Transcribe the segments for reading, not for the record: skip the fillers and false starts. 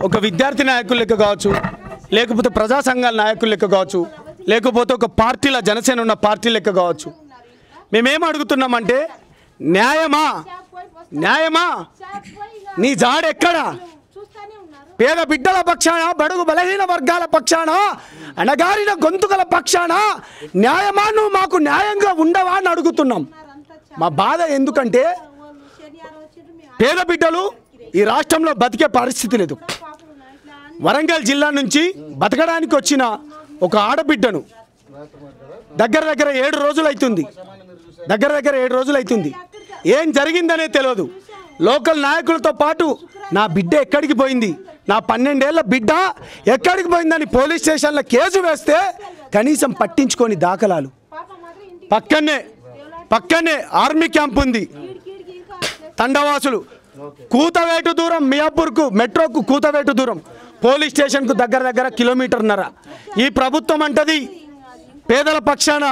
ఒక విద్యార్థి నాయకుల లెక్క కావచ్చు, లేకపోతే ప్రజా సంఘాల నాయకుల లెక్క కావచ్చు, లేకపోతే ఒక పార్టీల జనసేన ఉన్న పార్టీ లెక్క కావచ్చు, మేమేం అడుగుతున్నామంటే న్యాయమా న్యాయమా నీ జాడెక్కడా? పేద బిడ్డల పక్షాన, బడుగు బలహీన వర్గాల పక్షాన, అణగారిన గొంతుకల పక్షాన న్యాయమా? నువ్వు మాకు న్యాయంగా ఉండవా అని అడుగుతున్నాం. మా బాధ ఎందుకంటే పేద బిడ్డలు ఈ రాష్ట్రంలో బతికే పరిస్థితి లేదు. వరంగల్ జిల్లా నుంచి బతకడానికి వచ్చిన ఒక ఆడబిడ్డను దగ్గర 7 రోజులు అవుతుంది, దగ్గర 7 రోజులు అవుతుంది. ఏం జరిగిందనే తెలియదు. లోకల్ నాయకులతో పాటు నా బిడ్డ ఎక్కడికి పోయింది, నా 12 ఏళ్ల బిడ్డ ఎక్కడికి పోయిందని పోలీస్ స్టేషన్లో కేసు వేస్తే కనీసం పట్టించుకొని దాఖలాలు. పక్కనే ఆర్మీ క్యాంప్ ఉంది. తండవాసులు కూతవేటు దూరం, మియాపూర్కు మెట్రోకు కూతవేటు దూరం, పోలీస్ స్టేషన్కు దగ్గర కిలోమీటర్న్నర. ఈ ప్రభుత్వం అంటది పేదల పక్షాన,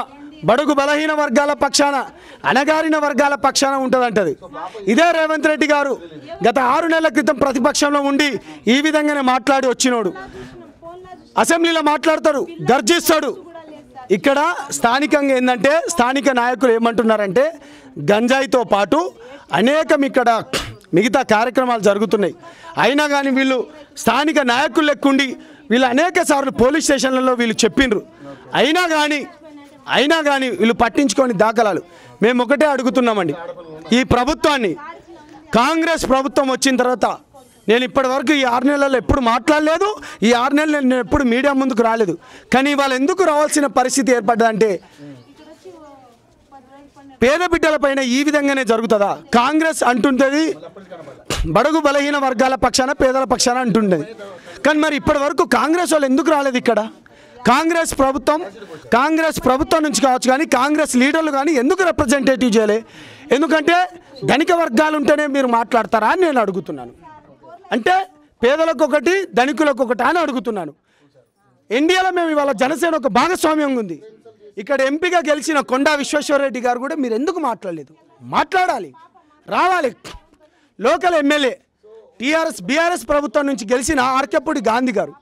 బడుగు బలహీన వర్గాల పక్షాన, అణగారిన వర్గాల పక్షాన ఉంటుందంటది. ఇదే రేవంత్ రెడ్డి గారు గత 6 నెలల క్రితం ప్రతిపక్షంలో ఉండి ఈ విధంగానే మాట్లాడి వచ్చినోడు. అసెంబ్లీలో మాట్లాడతాడు, గర్జిస్తాడు. ఇక్కడ స్థానికంగా ఏంటంటే స్థానిక నాయకులు ఏమంటున్నారంటే గంజాయితో పాటు అనేకం ఇక్కడ మిగతా కార్యక్రమాలు జరుగుతున్నాయి. అయినా కానీ వీళ్ళు స్థానిక నాయకులు లెక్కుండి వీళ్ళు అనేక సార్లు పోలీస్ స్టేషన్లలో వీళ్ళు చెప్పిండ్రు. అయినా కానీ వీళ్ళు పట్టించుకొని దాఖలాలు. మేము ఒకటే అడుగుతున్నామండి, ఈ ప్రభుత్వాన్ని, కాంగ్రెస్ ప్రభుత్వం వచ్చిన తర్వాత నేను ఇప్పటివరకు ఈ 6 నెలల్లో ఎప్పుడు మాట్లాడలేదు, ఈ 6 నెలలు నేను ఎప్పుడు మీడియా ముందుకు రాలేదు. కానీ వాళ్ళు ఎందుకు రావాల్సిన పరిస్థితి ఏర్పడ్డదంటే పేద బిడ్డలపైన ఈ విధంగానే జరుగుతుందా? కాంగ్రెస్ అంటుంటుంది బడుగు బలహీన వర్గాల పక్షాన, పేదల పక్షాన అంటుంటుంది. కానీ మరి ఇప్పటి వరకు కాంగ్రెస్ వాళ్ళు ఎందుకు రాలేదు ఇక్కడ? కాంగ్రెస్ ప్రభుత్వం నుంచి కావచ్చు, కానీ కాంగ్రెస్ లీడర్లు కానీ ఎందుకు రిప్రజెంటేటివ్ చేయలే? ఎందుకంటే ధనిక వర్గాలు ఉంటేనే మీరు మాట్లాడతారా అని నేను అడుగుతున్నాను. అంటే పేదలకు ఒకటి, ధనికులకు ఒకటి అని అడుగుతున్నాను. ఇండియాలో మేము ఇవాళ జనసేన ఒక భాగస్వామ్యంగా ఉంది. ఇక్కడ ఎంపీగా గెలిచిన కొండా విశ్వేశ్వరరెడ్డి గారు కూడా మీరు ఎందుకు మాట్లాడలేదు? మాట్లాడాలి, రావాలి. లోకల్ ఎమ్మెల్యే బీఆర్ఎస్ ప్రభుత్వం నుంచి గెలిచిన ఆర్కెపూడి గాంధీ గారు,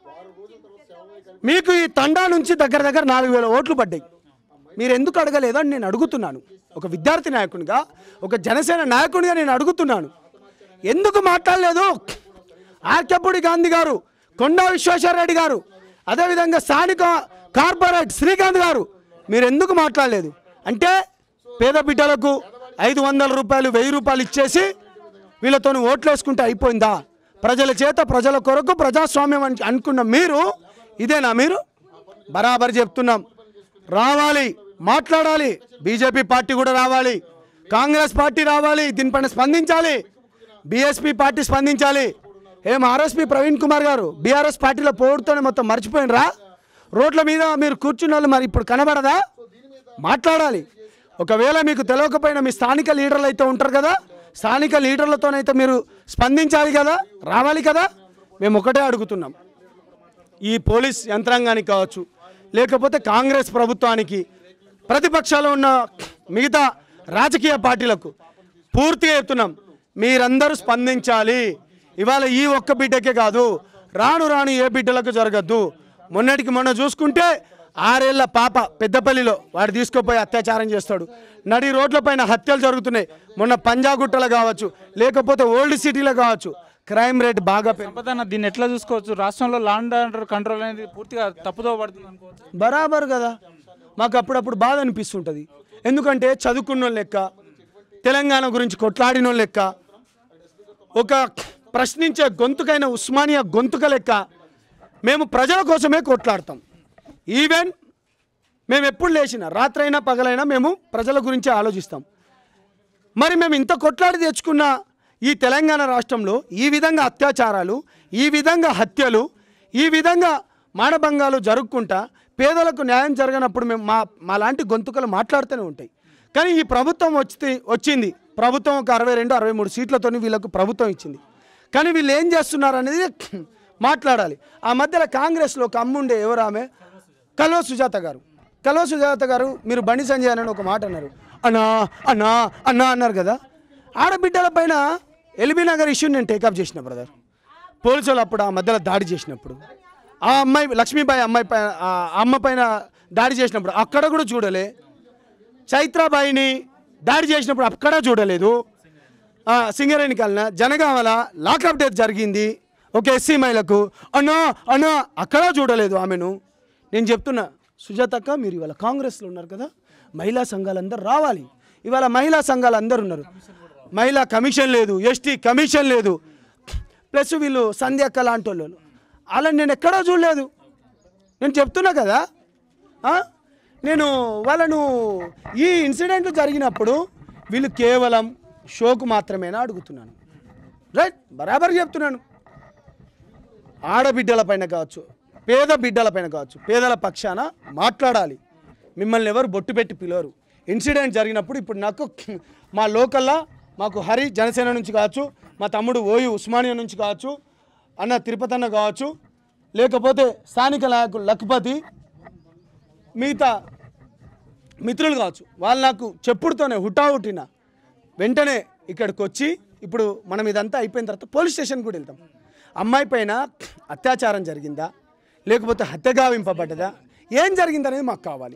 మీకు ఈ తండా నుంచి దగ్గర 4,000 ఓట్లు పడ్డాయి. మీరు ఎందుకు అడగలేదు అని నేను అడుగుతున్నాను. ఒక విద్యార్థి నాయకునిగా, ఒక జనసేన నాయకునిగా నేను అడుగుతున్నాను. ఎందుకు మాట్లాడలేదు? ఆర్కెపూడి గాంధీ గారు, కొండా విశ్వేశ్వరరెడ్డి గారు, అదేవిధంగా స్థానిక కార్పొరేట్ శ్రీకాంత్ గారు, మీరు ఎందుకు మాట్లాడలేదు? అంటే పేద బిడ్డలకు 500 రూపాయలు, 1000 రూపాయలు ఇచ్చేసి వీళ్ళతో ఓట్లు వేసుకుంటే అయిపోయిందా? ప్రజల చేత, ప్రజల కొరకు ప్రజాస్వామ్యం అనుకున్న మీరు ఇదేనా? మీరు బరాబర్ చెప్తున్నాం, రావాలి, మాట్లాడాలి. బీజేపీ పార్టీ కూడా రావాలి, కాంగ్రెస్ పార్టీ రావాలి, దీనిపైన స్పందించాలి. బీఎస్పీ పార్టీ స్పందించాలి. ఆర్ఎస్పీ ప్రవీణ్ కుమార్ గారు బీఆర్ఎస్ పార్టీలో పోడుతోనే మొత్తం మర్చిపోయినరా? రోడ్ల మీద మీరు కూర్చున్న వాళ్ళు మరి ఇప్పుడు కనబడదా? మాట్లాడాలి. ఒకవేళ మీకు తెలియకపోయినా మీ స్థానిక లీడర్లు అయితే ఉంటారు కదా, స్థానిక లీడర్లతోనైతే మీరు స్పందించాలి కదా, రావాలి కదా. మేము ఒకటే అడుగుతున్నాం, ఈ పోలీస్ యంత్రాంగానికి కావచ్చు, లేకపోతే కాంగ్రెస్ ప్రభుత్వానికి, ప్రతిపక్షాలు ఉన్న మిగతా రాజకీయ పార్టీలకు పూర్తిగా చెప్తున్నాం, మీరందరూ స్పందించాలి. ఇవాళ ఈ ఒక్క బిడ్డకే కాదు, రాను ఏ బిడ్డలకు జరగద్దు. మొన్నటికి మొన్న చూసుకుంటే 6 ఏళ్ల పాప పెద్దపల్లిలో వాడు తీసుకుపోయి అత్యాచారం చేస్తాడు. నడి రోడ్లపైన హత్యలు జరుగుతున్నాయి. మొన్న పంజాగుట్టలో కావచ్చు, లేకపోతే ఓల్డ్ సిటీలో కావచ్చు, క్రైమ్ రేట్ బాగా పెరుగుతుంది. దీన్ని ఎట్లా చూసుకోవచ్చు? రాష్ట్రంలో లా అండ్ ఆర్డర్ కంట్రోల్ అనేది పూర్తిగా తప్పుదో పడుతుంది అనుకోవచ్చు. బరాబర్ కదా. మాకు అప్పుడప్పుడు బాధ అనిపిస్తుంటుంది. ఎందుకంటే చదువుకున్న లెక్క, తెలంగాణ గురించి కొట్లాడిన లెక్క, ఒక ప్రశ్నించే గొంతుకైన ఉస్మానియా గొంతుక లెక్క మేము ప్రజల కోసమే కొట్లాడతాం. ఈవెన్ మేము ఎప్పుడు లేచినా, రాత్రైనా పగలైనా మేము ప్రజల గురించి ఆలోచిస్తాం. మరి మేము ఇంత కొట్లాడి తెచ్చుకున్న ఈ తెలంగాణ రాష్ట్రంలో ఈ విధంగా అత్యాచారాలు, ఈ విధంగా హత్యలు, ఈ విధంగా మానభంగాలు జరుగుకుంటా పేదలకు న్యాయం జరగనప్పుడు మేము మా లాంటి గొంతుకలు మాట్లాడుతూనే ఉంటాయి. కానీ ఈ ప్రభుత్వం వచ్చింది, ప్రభుత్వం ఒక 62-63 సీట్లతో వీళ్ళకు ప్రభుత్వం ఇచ్చింది. కానీ వీళ్ళు ఏం చేస్తున్నారు అనేది మాట్లాడాలి. ఆ మధ్యలో కాంగ్రెస్లో ఒక అమ్ముండే, ఎవరు ఆమె, కల్వ సుజాత గారు మీరు బండి సంజయ్ అని ఒక మాట అన్నారు. అన్నా అన్నా అన్నా అన్నారు కదా. ఆడబిడ్డల పైన ఎల్బీ నగర్ ఇష్యూని నేను టేకప్ చేసిన బ్రదర్. పోలీసులు అప్పుడు ఆ మధ్యలో దాడి చేసినప్పుడు ఆ అమ్మాయి లక్ష్మీబాయి అమ్మాయి పైన ఆ అమ్మ పైన దాడి చేసినప్పుడు అక్కడ కూడా చూడలే. చైత్రాబాయిని దాడి చేసినప్పుడు అక్కడ చూడలేదు. సింగరేణి కాలన జనగామల లాకప్ డెత్ జరిగింది ఒక ఎస్సీ మహిళకు, అన్నా అన్నా అక్కడ చూడలేదు ఆమెను. నేను చెప్తున్నా సుజాతక్క, మీరు ఇవాళ కాంగ్రెస్లో ఉన్నారు కదా, మహిళా సంఘాలు అందరూ రావాలి. ఇవాళ మహిళా సంఘాలు అందరు ఉన్నారు, మహిళా కమిషన్ లేదు, ఎస్టీ కమిషన్ లేదు, ప్లస్ వీళ్ళు సంధ్యక్క లాంటి వాళ్ళు అలా నేను ఎక్కడో చూడలేదు. నేను చెప్తున్నా కదా, నేను వాళ్ళను ఈ ఇన్సిడెంట్ జరిగినప్పుడు వీళ్ళు కేవలం షోకు మాత్రమేనా అడుగుతున్నాను. రైట్, బరాబర్ చెప్తున్నాను. ఆడబిడ్డల పైన కావచ్చు, పేద బిడ్డల పైన కావచ్చు, పేదల పక్షాన మాట్లాడాలి. మిమ్మల్ని ఎవరు బొట్టు పెట్టి పిలవరు. ఇన్సిడెంట్ జరిగినప్పుడు ఇప్పుడు నాకు మా లోకల్లా మాకు హరి జనసేన నుంచి కావచ్చు, మా తమ్ముడు ఓయు ఉస్మానియా నుంచి కావచ్చు, అన్న తిరుపతి అన్న కావచ్చు, లేకపోతే స్థానిక నాయకులు లక్పతి, మిగతా మిత్రులు కావచ్చు, వాళ్ళు నాకు చెప్పుడుతోనే హుటాహుటిన వెంటనే ఇక్కడికి వచ్చి ఇప్పుడు మనం ఇదంతా అయిపోయిన తర్వాత పోలీస్ స్టేషన్ కూడా వెళ్తాం. అమ్మాయి పైన అత్యాచారం జరిగిందా లేకపోతే హత్య గావింపబడ్డదా ఏం జరిగిందనేది మాకు కావాలి.